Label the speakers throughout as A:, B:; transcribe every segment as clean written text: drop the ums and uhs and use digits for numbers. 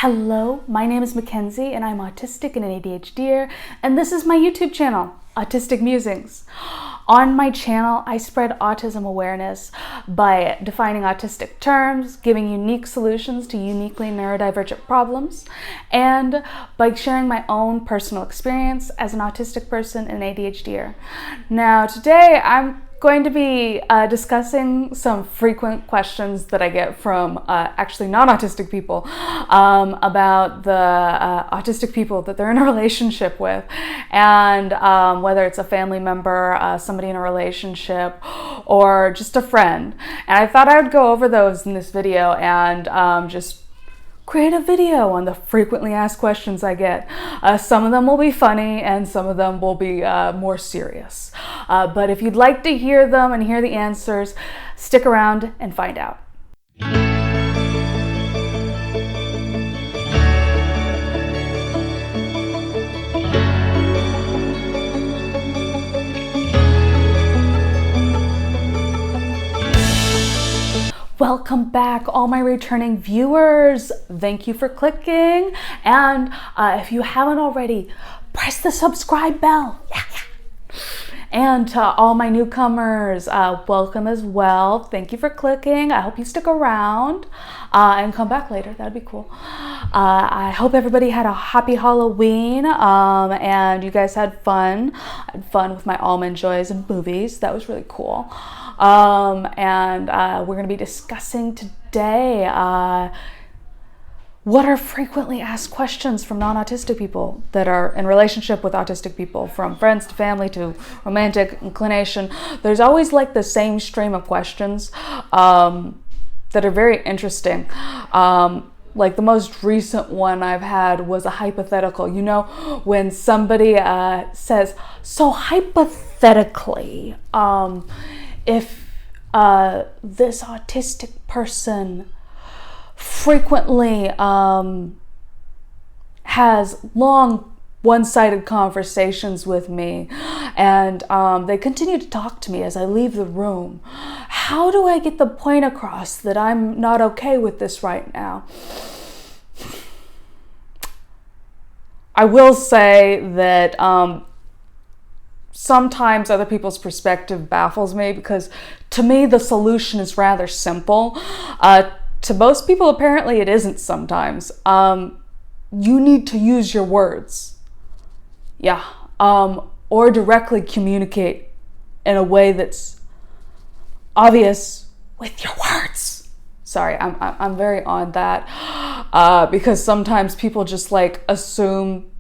A: Hello, my name is Mackenzie and I'm autistic and an ADHDer, and this is my YouTube channel, Autistic Musings. On my channel, I spread autism awareness by defining autistic terms, giving unique solutions to uniquely neurodivergent problems, and by sharing my own personal experience as an autistic person and ADHDer. Now, today I'm going to be discussing some frequent questions that I get from actually non-autistic people about the autistic people that they're in a relationship with, and whether it's a family member, somebody in a relationship, or just a friend. And I thought I would go over those in this video and just create a video on the frequently asked questions I get. Some of them will be funny and some of them will be more serious. But if you'd like to hear them and hear the answers, stick around and find out. Welcome back, all my returning viewers. Thank you for clicking. And if you haven't already, press the subscribe bell. Yeah. And to all my newcomers, welcome as well. Thank you for clicking. I hope you stick around and come back later. That'd be cool. I hope everybody had a happy Halloween and you guys had fun. I had fun with my almond joys and movies. That was really cool. And we're going to be discussing today what are frequently asked questions from non-autistic people that are in relationship with autistic people, from friends to family to romantic inclination. There's always like the same stream of questions that are very interesting. Like the most recent one I've had was a hypothetical. You know, when somebody says, so hypothetically, if this autistic person frequently has long one-sided conversations with me and they continue to talk to me as I leave the room, how do I get the point across that I'm not okay with this right now? I will say that sometimes other people's perspective baffles me, because to me the solution is rather simple. To most people, apparently it isn't sometimes. You need to use your words. Yeah. Or directly communicate in a way that's obvious with your words. Sorry, I'm very on that because sometimes people just like assume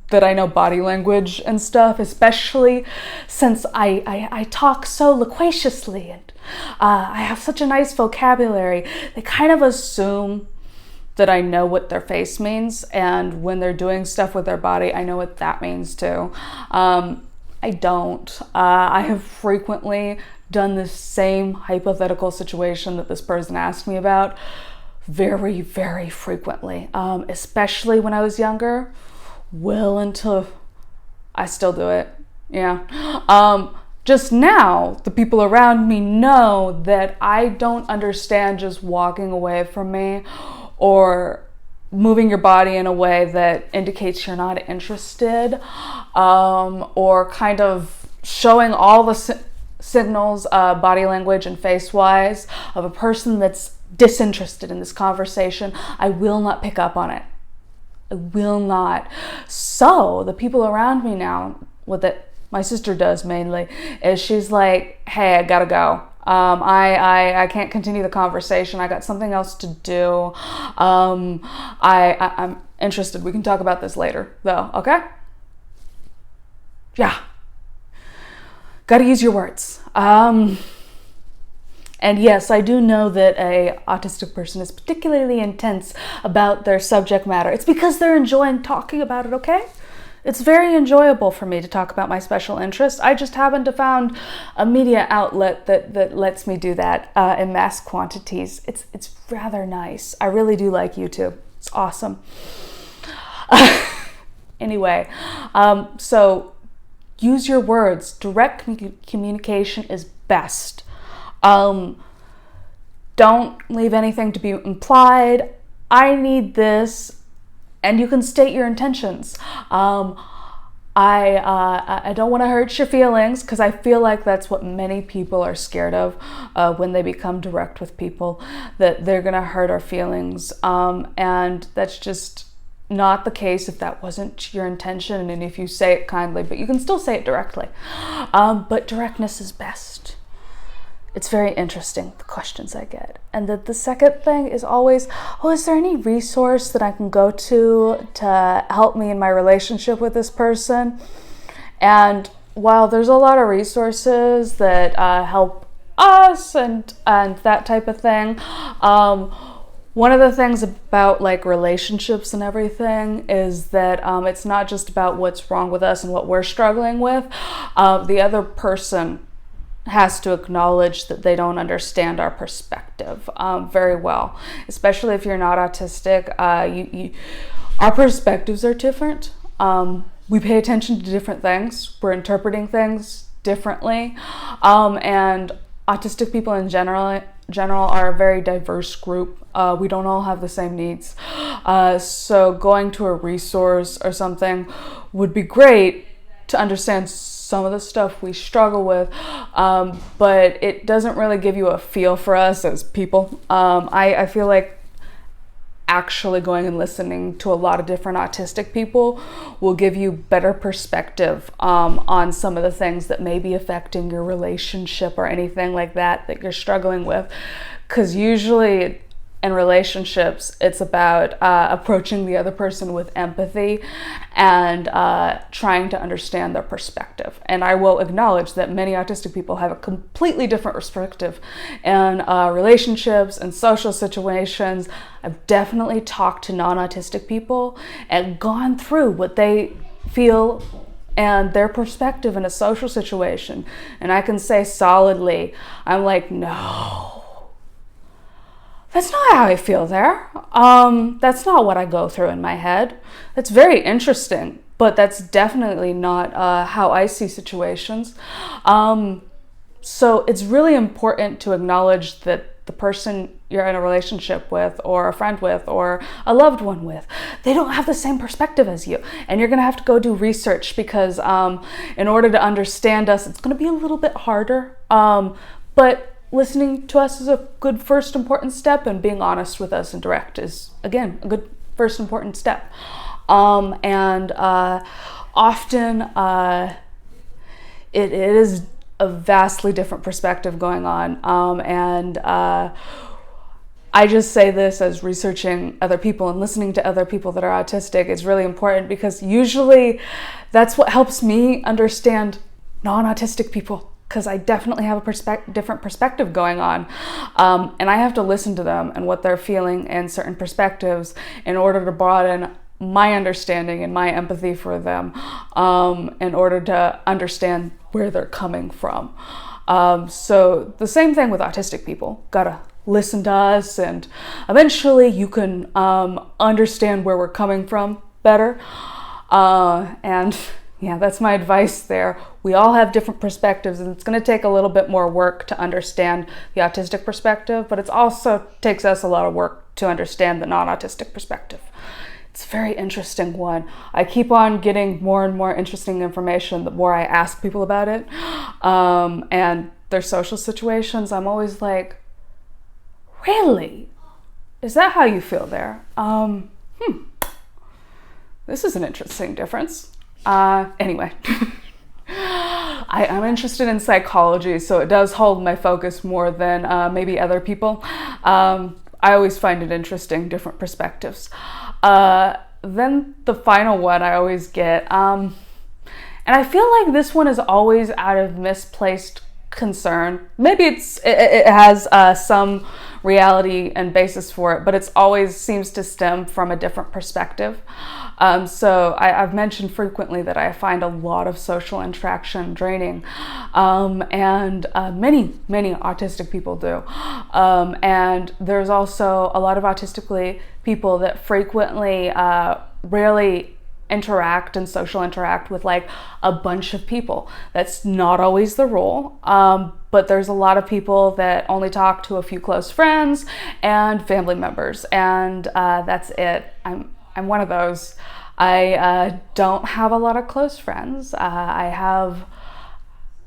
A: that I know body language and stuff, especially since I talk so loquaciously and I have such a nice vocabulary. They kind of assume that I know what their face means, and when they're doing stuff with their body, I know what that means too. I don't. I have frequently done the same hypothetical situation that this person asked me about very, very frequently, especially when I was younger. Well, until I still do it. Yeah. Just now, the people around me know that I don't understand just walking away from me or moving your body in a way that indicates you're not interested, or kind of showing all the signals, body language and face-wise, of a person that's disinterested in this conversation. I will not pick up on it. I will not. So the people around me now, what that my sister does mainly, is she's like, hey, I gotta go. I can't continue the conversation. I got something else to do. I'm interested. We can talk about this later though, okay? Yeah. Gotta use your words. And yes, I do know that a autistic person is particularly intense about their subject matter. It's because they're enjoying talking about it, okay? It's very enjoyable for me to talk about my special interest. I just happen to found a media outlet that lets me do that in mass quantities. It's rather nice. I really do like YouTube. It's awesome. Anyway, so use your words. Direct communication is best. Don't leave anything to be implied. I need this. and you can state your intentions. I don't want to hurt your feelings, because I feel like that's what many people are scared of when they become direct with people, that they're going to hurt our feelings. And that's just not the case if that wasn't your intention and if you say it kindly, but you can still say it directly. But directness is best. It's very interesting, the questions I get. And the second thing is always, is there any resource that I can go to help me in my relationship with this person? And while there's a lot of resources that help us and that type of thing, one of the things about like relationships and everything is that it's not just about what's wrong with us and what we're struggling with. The other person has to acknowledge that they don't understand our perspective very well, especially if you're not autistic. Our perspectives are different. We pay attention to different things. We're interpreting things differently. And autistic people in general are a very diverse group. We don't all have the same needs. So going to a resource or something would be great to understand some of the stuff we struggle with, but it doesn't really give you a feel for us as people. I feel like actually going and listening to a lot of different autistic people will give you better perspective on some of the things that may be affecting your relationship or anything like that you're struggling with. Because usually in relationships, it's about approaching the other person with empathy and trying to understand their perspective. And I will acknowledge that many autistic people have a completely different perspective in relationships and social situations. I've definitely talked to non-autistic people and gone through what they feel and their perspective in a social situation. And I can say solidly, I'm like, no. That's not how I feel there. That's not what I go through in my head. That's very interesting, but that's definitely not how I see situations. So it's really important to acknowledge that the person you're in a relationship with or a friend with or a loved one with, they don't have the same perspective as you. And you're gonna have to go do research because in order to understand us, it's gonna be a little bit harder. But listening to us is a good first important step, and being honest with us and direct is, again, a good first important step. And often it is a vastly different perspective going on. And I just say this as researching other people and listening to other people that are autistic is really important, because usually that's what helps me understand non-autistic people. Because I definitely have a different perspective going on. And I have to listen to them and what they're feeling and certain perspectives in order to broaden my understanding and my empathy for them, in order to understand where they're coming from. So the same thing with autistic people. Gotta listen to us, and eventually you can understand where we're coming from better. And yeah, that's my advice there. We all have different perspectives, and it's going to take a little bit more work to understand the autistic perspective, but it also takes us a lot of work to understand the non-autistic perspective. It's a very interesting one. I keep on getting more and more interesting information the more I ask people about it. And their social situations, I'm always like, really? Is that how you feel there? This is an interesting difference. Anyway, I'm interested in psychology, so it does hold my focus more than maybe other people. I always find it interesting, different perspectives. Then the final one I always get, and I feel like this one is always out of misplaced concern. Maybe it has some reality and basis for it, but it's always seems to stem from a different perspective. So I've mentioned frequently that I find a lot of social interaction draining, and many autistic people do. And there's also a lot of autistic people that frequently rarely interact and social interact with like a bunch of people. That's not always the rule, but there's a lot of people that only talk to a few close friends and family members, and that's it. I'm one of those. I don't have a lot of close friends. I have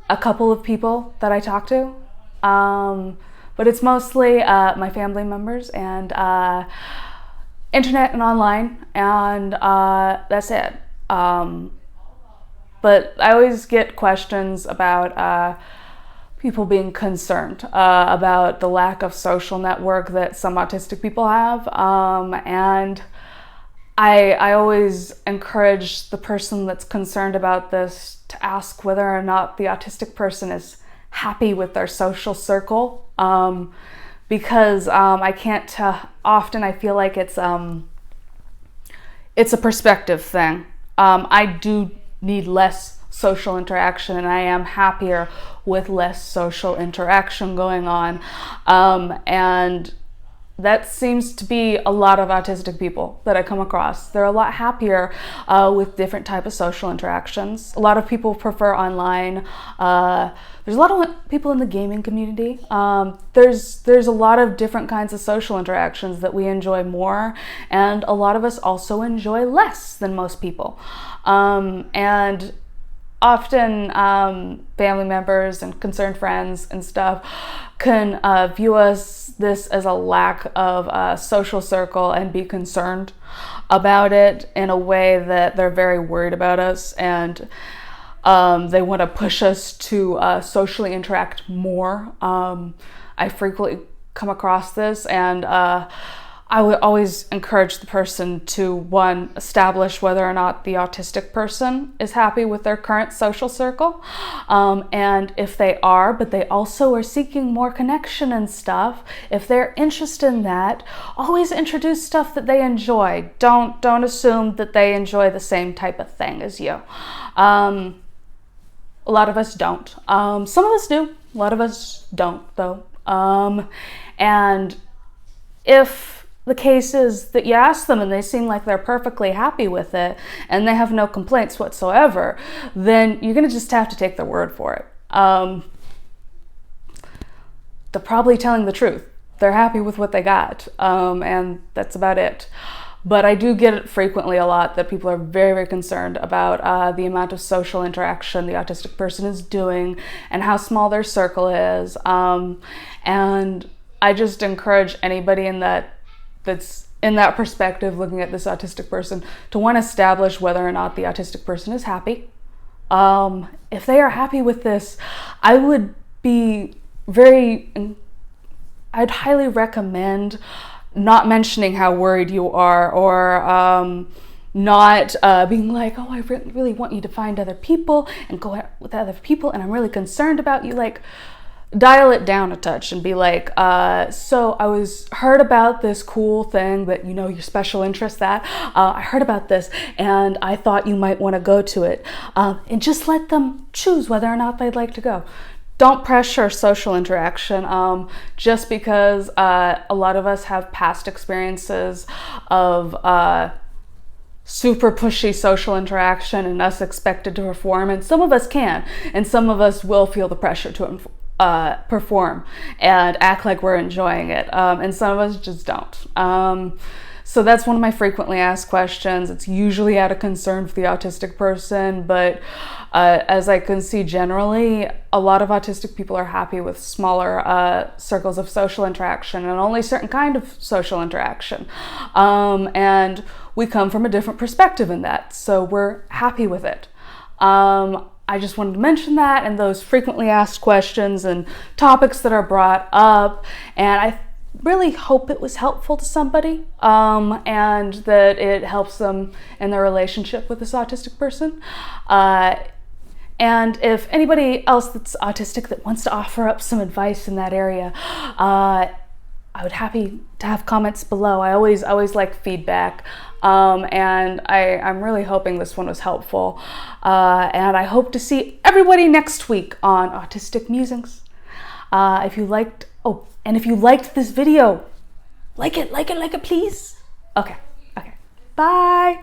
A: a couple of people that I talk to, but it's mostly my family members and internet and online, and that's it. But I always get questions about people being concerned about the lack of social network that some autistic people have, and I always encourage the person that's concerned about this to ask whether or not the autistic person is happy with their social circle, because I can't often I feel like it's a perspective thing. I do need less social interaction, and I am happier with less social interaction going on, and that seems to be a lot of autistic people that I come across. They're a lot happier with different type of social interactions. A lot of people prefer online. There's a lot of people in the gaming community. There's a lot of different kinds of social interactions that we enjoy more, and a lot of us also enjoy less than most people. And often family members and concerned friends and stuff can view this as a lack of social circle and be concerned about it in a way that they're very worried about us, and they want to push us to socially interact more. I frequently come across this, and I would always encourage the person to, one, establish whether or not the autistic person is happy with their current social circle. And if they are, but they also are seeking more connection and stuff, if they're interested in that, always introduce stuff that they enjoy. Don't assume that they enjoy the same type of thing as you. A lot of us don't. Some of us do. A lot of us don't, though. And if the case is that you ask them and they seem like they're perfectly happy with it and they have no complaints whatsoever, then you're going to just have to take their word for it. They're probably telling the truth. They're happy with what they got, and that's about it. But I do get it frequently a lot that people are very, very concerned about the amount of social interaction the autistic person is doing and how small their circle is. And I just encourage anybody that's in that perspective looking at this autistic person to want to establish whether or not the autistic person is happy. If they are happy with this, I'd highly recommend not mentioning how worried you are, or not being like, oh, I really want you to find other people and go out with other people and I'm really concerned about you. Like, dial it down a touch and be like, so I heard about this cool thing that, your special interest that, I heard about this and I thought you might want to go to it. And just let them choose whether or not they'd like to go. Don't pressure social interaction just because a lot of us have past experiences of super pushy social interaction and us expected to perform, and some of us can, and some of us will feel the pressure to perform and act like we're enjoying it, and some of us just don't. So that's one of my frequently asked questions. It's usually out of concern for the autistic person, but as I can see generally, a lot of autistic people are happy with smaller circles of social interaction and only certain kind of social interaction. And we come from a different perspective in that, so we're happy with it. I just wanted to mention that and those frequently asked questions and topics that are brought up, and I really hope it was helpful to somebody, and that it helps them in their relationship with this autistic person. And if anybody else that's autistic that wants to offer up some advice in that area, I would happy to have comments below. I always like feedback, and I'm really hoping this one was helpful. And I hope to see everybody next week on Autistic Musings. If you liked this video, like it, please. Okay. Bye.